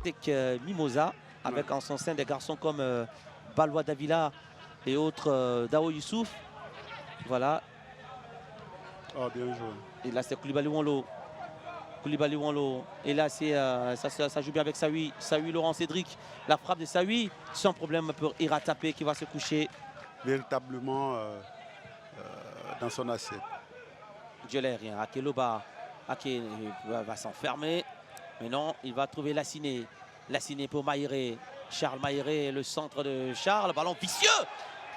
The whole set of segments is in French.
avec Mimosa, avec en son sein des garçons comme Balwa Davila et autres Dao Youssouf. Voilà. Oh, bien joué. Et là, c'est Koulibaly Wanlo. Koulibaly Wanlo. Et là, ça joue bien avec Saoui. Saoui, Laurent Cédric. La frappe de Saoui, sans problème pour Ira Tapé qui va se coucher. Véritablement dans son assiette. Dieu l'ait rien. Akeloba. Ake va s'enfermer. Mais non, il va trouver Lassiné. Lassiné pour Maïré. Charles Maïré, le centre de Charles. Ballon vicieux.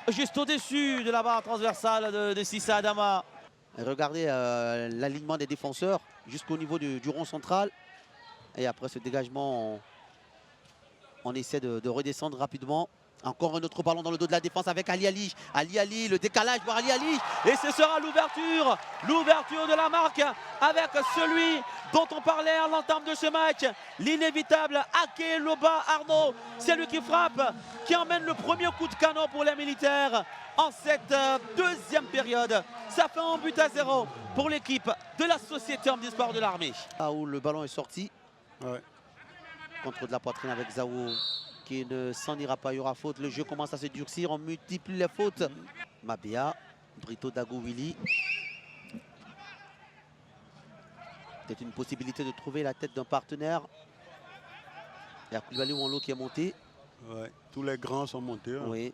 Juste au-dessus de la barre transversale de Sissa Adama. Regardez l'alignement des défenseurs jusqu'au niveau du rond central. Et après ce dégagement, on essaie de redescendre rapidement. Encore un autre ballon dans le dos de la défense avec Ali Ali. Ali Ali, le décalage pour Ali Ali. Et ce sera l'ouverture. L'ouverture de la marque avec celui dont on parlait à l'entame de ce match. L'inévitable Akeloba Arnaud. C'est lui qui frappe, qui emmène le premier coup de canon pour les militaires en cette deuxième période. Ça fait 1-0 pour l'équipe de la Société Omnisport de l'Armée. Là où le ballon est sorti. Ouais. Contre de la poitrine avec Zao qui ne s'en ira pas, il y aura faute. Le jeu commence à se durcir, on multiplie les fautes. Mabia, Brito Dago-Willy. C'est une possibilité de trouver la tête d'un partenaire. Il y a Koulibaly Wanlo qui est monté. Ouais. Tous les grands sont montés. Hein. Oui.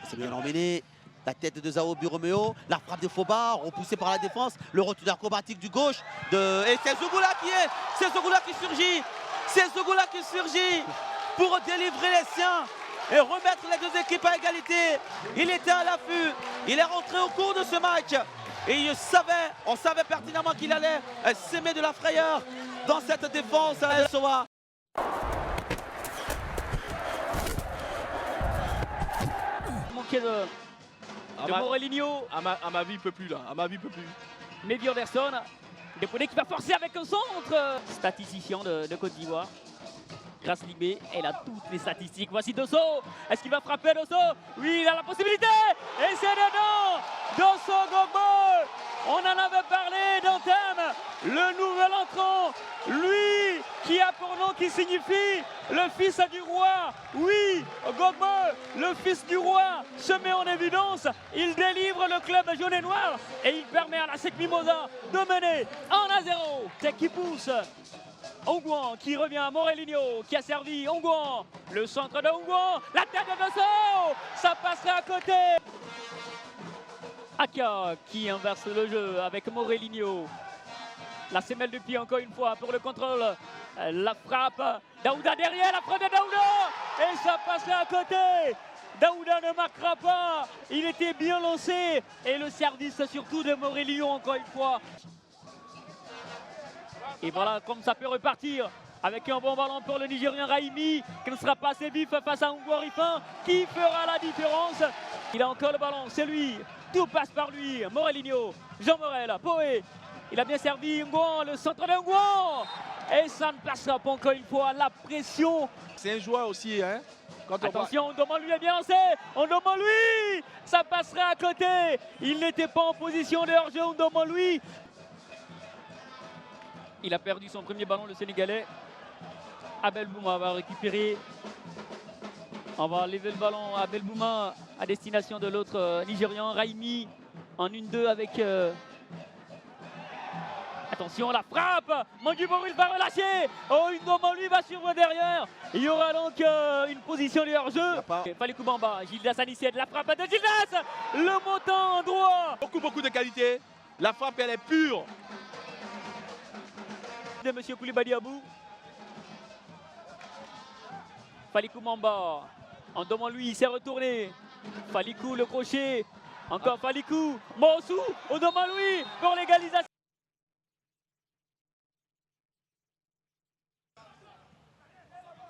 C'est bien emmené. La tête de Zao Biromeo, la frappe de Foba, repoussée par la défense, le retour acrobatique du gauche. Et c'est Zougoula qui surgit. C'est Zougoula qui surgit pour délivrer les siens et remettre les deux équipes à égalité. Il était à l'affût, il est rentré au cours de ce match. Et on savait pertinemment qu'il allait s'aimer de la frayeur dans cette défense à SOA. Manqué de Morelinho. À ma vie, il peut plus là. À ma vie, il peut plus. Mehdi Anderson. Dépouné qui va forcer avec un centre. Statisticien de Côte d'Ivoire. Grâce Libé, elle a toutes les statistiques. Voici Dosso. Est-ce qu'il va frapper Dosso? Oui, il a la possibilité. Et c'est dedans. Dosso Gogbo. On en avait parlé d'Anthem, le nouvel entrant. Lui qui a pour nom qui signifie le fils du roi. Oui, Gogbo, le fils du roi, se met en évidence. Il délivre le club jaune et noir. Et il permet à la SEC Mimosa de mener 1-0. C'est qui pousse. Ongouan qui revient à Morelinho qui a servi Ongouan. Le centre de Ongouan. La tête de Dosso. Ça passerait à côté. Aka qui inverse le jeu avec Morelinho. La semelle de pied encore une fois pour le contrôle. La frappe. Daouda derrière. La frappe de Daouda. Et ça passerait à côté. Daouda ne marquera pas. Il était bien lancé. Et le service surtout de Morelinho encore une fois. Et voilà comme ça peut repartir avec un bon ballon pour le Nigérien Raimi qui ne sera pas assez vif face à Ongouan Rifin qui fera la différence. Il a encore le ballon, c'est lui, tout passe par lui. Morelinho, Jean Morel, Poé, il a bien servi Ongouan, le centre de Ongouan. Et ça ne passera pas encore une fois, la pression. C'est un joueur aussi, hein. Quand attention, on demande lui est bien lancé, on demande lui, ça passerait à côté. Il n'était pas en position de hors-jeu, on demande lui. Il a perdu son premier ballon, le Sénégalais. Abel Bouma va récupérer. On va lever le ballon à Abel Bouma à destination de l'autre Nigérian, Raimi. En 1-2 avec... Attention, la frappe. Mangi Boril va relâcher. Oh, une lui va suivre derrière. Il y aura donc une position de hors-jeu. Falikou Bamba, Gildas Anissette, la frappe de Gildas. Le montant en droit. Beaucoup de qualité. La frappe, elle est pure. De Monsieur Koulibaly Abou. Falikou Mamba. En devant lui, il s'est retourné. Falikou, le crochet. Encore Falikou. Monsou, au devant lui pour l'égalisation.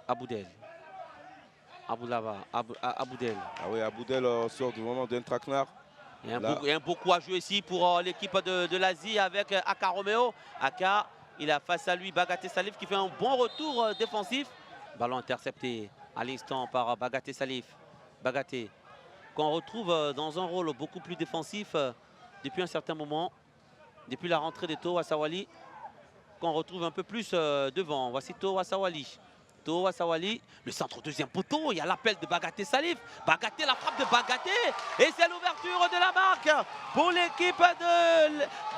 Aboudel. Aboulava. Aboudel. Ah oui, Aboudel sort vraiment d'un traquenard. Il y a un beau coup à jouer ici pour l'équipe de l'Asie avec Aka Romeo. Aka. Il a face à lui Bagaté Salif qui fait un bon retour défensif. Ballon intercepté à l'instant par Bagaté Salif. Bagaté, qu'on retrouve dans un rôle beaucoup plus défensif depuis un certain moment. Depuis la rentrée de Toho Asawali, qu'on retrouve un peu plus devant. Voici Toho Asawali. Towa Sawali, le centre au deuxième poteau, il y a l'appel de Bagaté Salif. Bagaté, la frappe de Bagaté. Et c'est l'ouverture de la marque pour l'équipe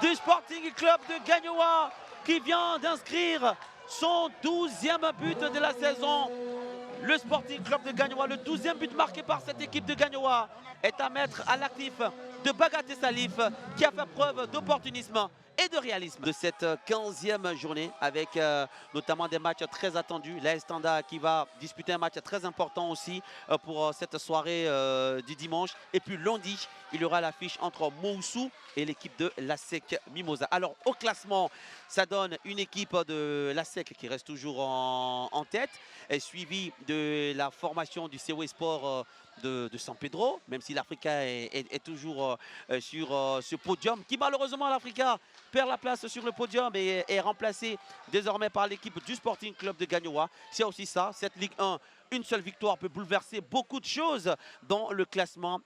du Sporting Club de Gagnoa qui vient d'inscrire son 12e but de la saison. Le Sporting Club de Gagnoa, le 12e but marqué par cette équipe de Gagnoa, est à mettre à l'actif de Bagaté Salif qui a fait preuve d'opportunisme et de réalisme de cette 15e journée avec notamment des matchs très attendus. L'AS Standa qui va disputer un match très important aussi pour cette soirée du dimanche. Et puis lundi, il y aura l'affiche entre Moussou et l'équipe de l'ASEC Mimosa. Alors au classement, ça donne une équipe de l'ASEC qui reste toujours en tête, et suivie de la formation du COE Sport de San Pedro, même si l'Africa est toujours sur ce podium, qui malheureusement l'Africa perd la place sur le podium et est remplacé désormais par l'équipe du Sporting Club de Gagnoa. C'est aussi ça, cette Ligue 1, une seule victoire peut bouleverser beaucoup de choses dans le classement.